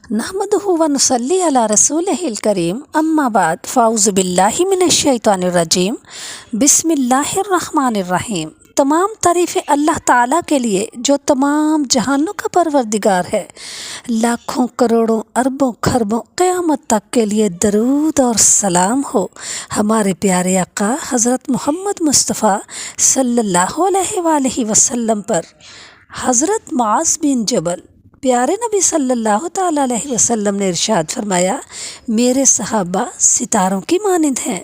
نحمده و نصلی علی رسولہ الکریم اما بعد فاعوذ باللہ من الشیطان الرجیم بسم اللہ الرحمن الرحیم۔ تمام تعریف اللہ تعالیٰ کے لیے جو تمام جہانوں کا پروردگار ہے۔ لاکھوں کروڑوں اربوں خربوں قیامت تک کے لیے درود اور سلام ہو ہمارے پیارے آقا حضرت محمد مصطفیٰ صلی اللہ علیہ وآلہ وسلم پر۔ حضرت معاذ بن جبل پیارے نبی صلی اللہ تعالیٰ علیہ وسلم نے ارشاد فرمایا، میرے صحابہ ستاروں کی مانند ہیں۔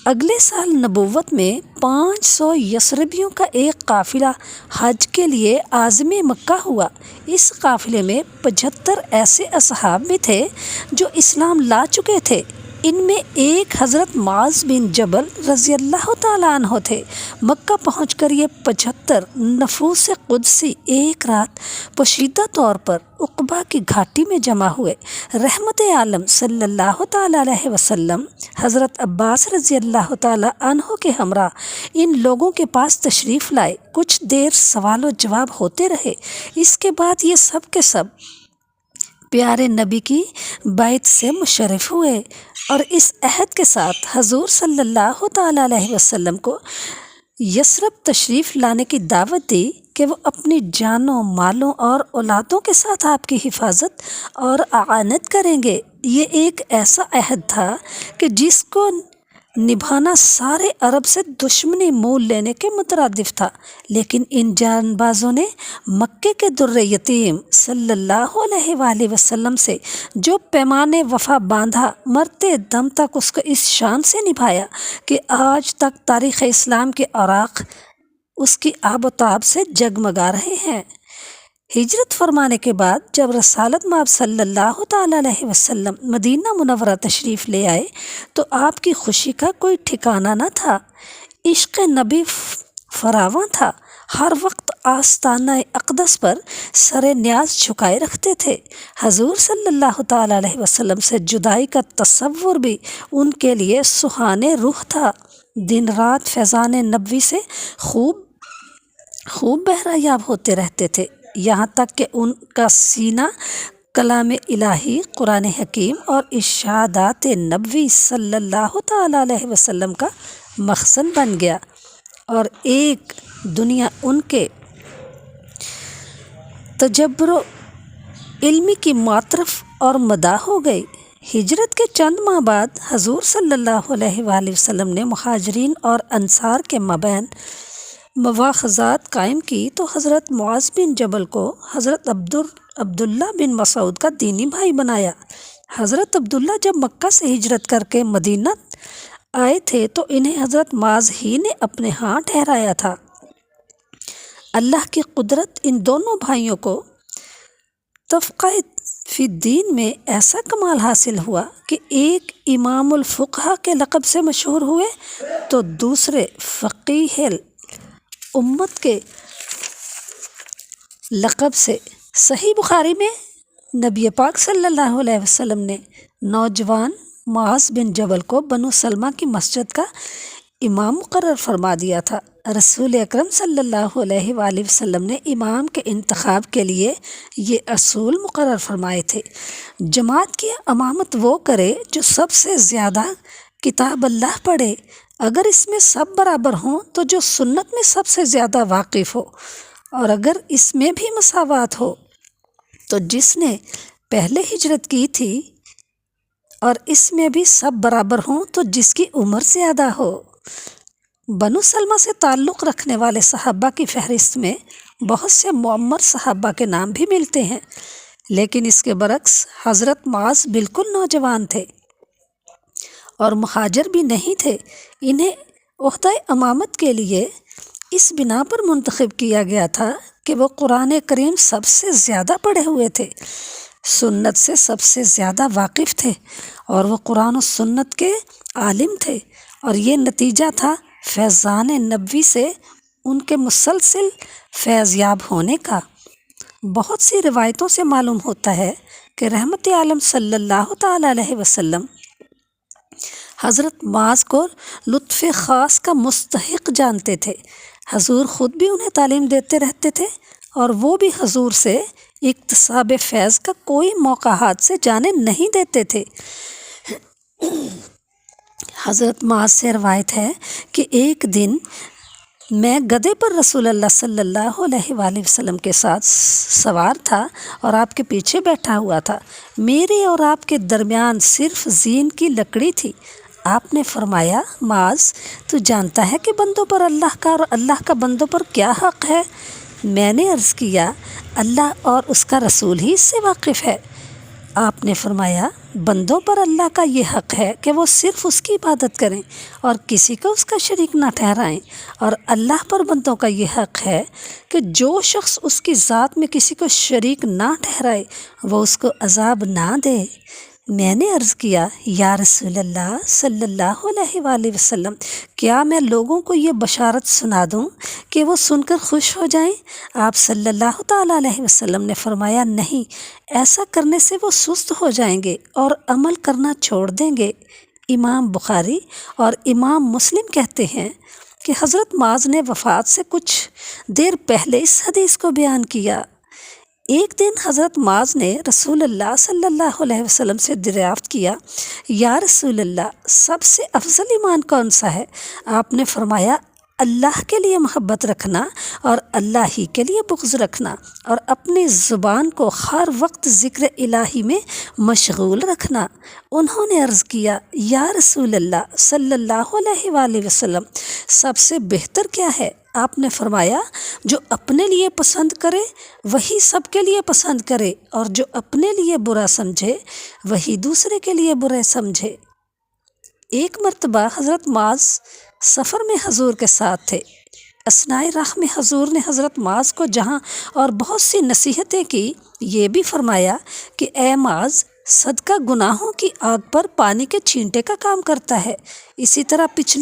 اگلے سال نبوت میں 500 یثربیوں کا ایک قافلہ حج کے لیے عازم مکہ ہوا۔ اس قافلے میں 75 ایسے اصحاب بھی تھے جو اسلام لا چکے تھے۔ ان میں ایک حضرت معاذ بن جبل رضی اللہ تعالیٰ عنہ تھے۔ مکہ پہنچ کر یہ 75 نفوس قدسی ایک رات پوشیدہ طور پر عقبہ کی گھاٹی میں جمع ہوئے۔ رحمت عالم صلی اللہ تعالیٰ علیہ وسلم حضرت عباس رضی اللہ تعالیٰ عنہ کے ہمراہ ان لوگوں کے پاس تشریف لائے۔ کچھ دیر سوال و جواب ہوتے رہے۔ اس کے بعد یہ سب کے سب پیارے نبی کی بیعت سے مشرف ہوئے اور اس عہد کے ساتھ حضور صلی اللہ تعالیٰ علیہ وسلم کو یثرب تشریف لانے کی دعوت دی کہ وہ اپنی جانوں مالوں اور اولادوں کے ساتھ آپ کی حفاظت اور اعانت کریں گے۔ یہ ایک ایسا عہد تھا کہ جس کو نبھانا سارے عرب سے دشمنی مول لینے کے مترادف تھا، لیکن ان جان بازوں نے مکے کے در یتیم صلی اللہ علیہ وآلہ وسلم سے جو پیمانے وفا باندھا، مرتے دم تک اس کو اس شان سے نبھایا کہ آج تک تاریخ اسلام کے اوراق اس کی آب و تاب سے جگمگا رہے ہیں۔ ہجرت فرمانے کے بعد جب رسالت مآب صلی اللہ تعالیٰ علیہ وسلم مدینہ منورہ تشریف لے آئے تو آپ کی خوشی کا کوئی ٹھکانہ نہ تھا۔ عشق نبی فراواں تھا۔ ہر وقت آستانہ اقدس پر سر نیاز جھکائے رکھتے تھے۔ حضور صلی اللہ تعالیٰ علیہ وسلم سے جدائی کا تصور بھی ان کے لیے سہانے روح تھا۔ دن رات فیضان نبوی سے خوب بہرہ ہوتے رہتے تھے، یہاں تک کہ ان کا سینہ کلام الہی، قرآن حکیم اور ارشادات نبوی صلی اللہ تعالیٰ علیہ وسلم کا مخزن بن گیا اور ایک دنیا ان کے تجبر و علمی کی معطرف اور مداح ہو گئی۔ ہجرت کے چند ماہ بعد حضور صلی اللہ علیہ وآلہ وسلم نے مہاجرین اور انصار کے مابین مواخذات قائم کی تو حضرت معاذ بن جبل کو حضرت عبداللہ بن مسعود کا دینی بھائی بنایا۔ حضرت عبداللہ جب مکہ سے ہجرت کر کے مدینہ آئے تھے تو انہیں حضرت معاذ ہی نے اپنے ہاں ٹھہرایا تھا۔ اللہ کی قدرت ان دونوں بھائیوں کو تفقہ فی الدین میں ایسا کمال حاصل ہوا کہ ایک امام الفقہا کے لقب سے مشہور ہوئے تو دوسرے فقیہ امت کے لقب سے۔ صحیح بخاری میں نبی پاک صلی اللہ علیہ وسلم نے نوجوان معاذ بن جبل کو بنو سلمہ کی مسجد کا امام مقرر فرما دیا تھا۔ رسول اکرم صلی اللہ علیہ وآلہ وسلم نے امام کے انتخاب کے لیے یہ اصول مقرر فرمائے تھے: جماعت کی امامت وہ کرے جو سب سے زیادہ کتاب اللہ پڑھے، اگر اس میں سب برابر ہوں تو جو سنت میں سب سے زیادہ واقف ہو، اور اگر اس میں بھی مساوات ہو تو جس نے پہلے ہجرت کی تھی، اور اس میں بھی سب برابر ہوں تو جس کی عمر زیادہ ہو۔ بنو سلمہ سے تعلق رکھنے والے صحابہ کی فہرست میں بہت سے معمر صحابہ کے نام بھی ملتے ہیں، لیکن اس کے برعکس حضرت معاذ بالکل نوجوان تھے اور مہاجر بھی نہیں تھے۔ انہیں عہدہ امامت کے لیے اس بنا پر منتخب کیا گیا تھا کہ وہ قرآن کریم سب سے زیادہ پڑھے ہوئے تھے، سنت سے سب سے زیادہ واقف تھے اور وہ قرآن و سنت کے عالم تھے، اور یہ نتیجہ تھا فیضان نبوی سے ان کے مسلسل فیض یاب ہونے کا۔ بہت سی روایتوں سے معلوم ہوتا ہے کہ رحمت عالم صلی اللہ تعالیٰ علیہ وسلم حضرت معاذ کو لطف خاص کا مستحق جانتے تھے۔ حضور خود بھی انہیں تعلیم دیتے رہتے تھے اور وہ بھی حضور سے اکتساب فیض کا کوئی موقع ہاتھ سے جانے نہیں دیتے تھے۔ حضرت معاذ سے روایت ہے کہ ایک دن میں گدھے پر رسول اللہ صلی اللہ علیہ وآلہ وسلم کے ساتھ سوار تھا اور آپ کے پیچھے بیٹھا ہوا تھا۔ میرے اور آپ کے درمیان صرف زین کی لکڑی تھی۔ آپ نے فرمایا، معاذ، تو جانتا ہے کہ بندوں پر اللہ کا اور اللہ کا بندوں پر کیا حق ہے؟ میں نے عرض کیا، اللہ اور اس کا رسول ہی اس سے واقف ہے۔ آپ نے فرمایا، بندوں پر اللہ کا یہ حق ہے کہ وہ صرف اس کی عبادت کریں اور کسی کو اس کا شریک نہ ٹھہرائیں، اور اللہ پر بندوں کا یہ حق ہے کہ جو شخص اس کی ذات میں کسی کو شریک نہ ٹھہرائے وہ اس کو عذاب نہ دے۔ میں نے عرض کیا، یا رسول اللہ صلی اللہ علیہ وآلہ وسلم، کیا میں لوگوں کو یہ بشارت سنا دوں کہ وہ سن کر خوش ہو جائیں؟ آپ صلی اللہ تعالیٰ علیہ وسلم نے فرمایا، نہیں، ایسا کرنے سے وہ سست ہو جائیں گے اور عمل کرنا چھوڑ دیں گے۔ امام بخاری اور امام مسلم کہتے ہیں کہ حضرت معاذ نے وفات سے کچھ دیر پہلے اس حدیث کو بیان کیا۔ ایک دن حضرت معاذ نے رسول اللہ صلی اللہ علیہ وسلم سے دریافت کیا، یا رسول اللہ، سب سے افضل ایمان کون سا ہے؟ آپ نے فرمایا، اللہ کے لیے محبت رکھنا اور اللہ ہی کے لیے بغض رکھنا، اور اپنی زبان کو ہر وقت ذکر الہی میں مشغول رکھنا۔ انہوں نے عرض کیا، یا رسول اللہ صلی اللہ علیہ وآلہ وسلم، سب سے بہتر کیا ہے؟ آپ نے فرمایا، جو اپنے لیے پسند کرے وہی سب کے لیے پسند کرے، اور جو اپنے لیے برا سمجھے وہی دوسرے کے لیے برا سمجھے۔ ایک مرتبہ حضرت معاذ سفر میں حضور کے ساتھ تھے۔ اثناء راہ میں حضور نے حضرت معاذ کو جہاں اور بہت سی نصیحتیں کی، یہ بھی فرمایا کہ اے معاذ، صدقہ گناہوں کی آگ پر پانی کے چھینٹے کا کام کرتا ہے۔ اسی طرح پچھلی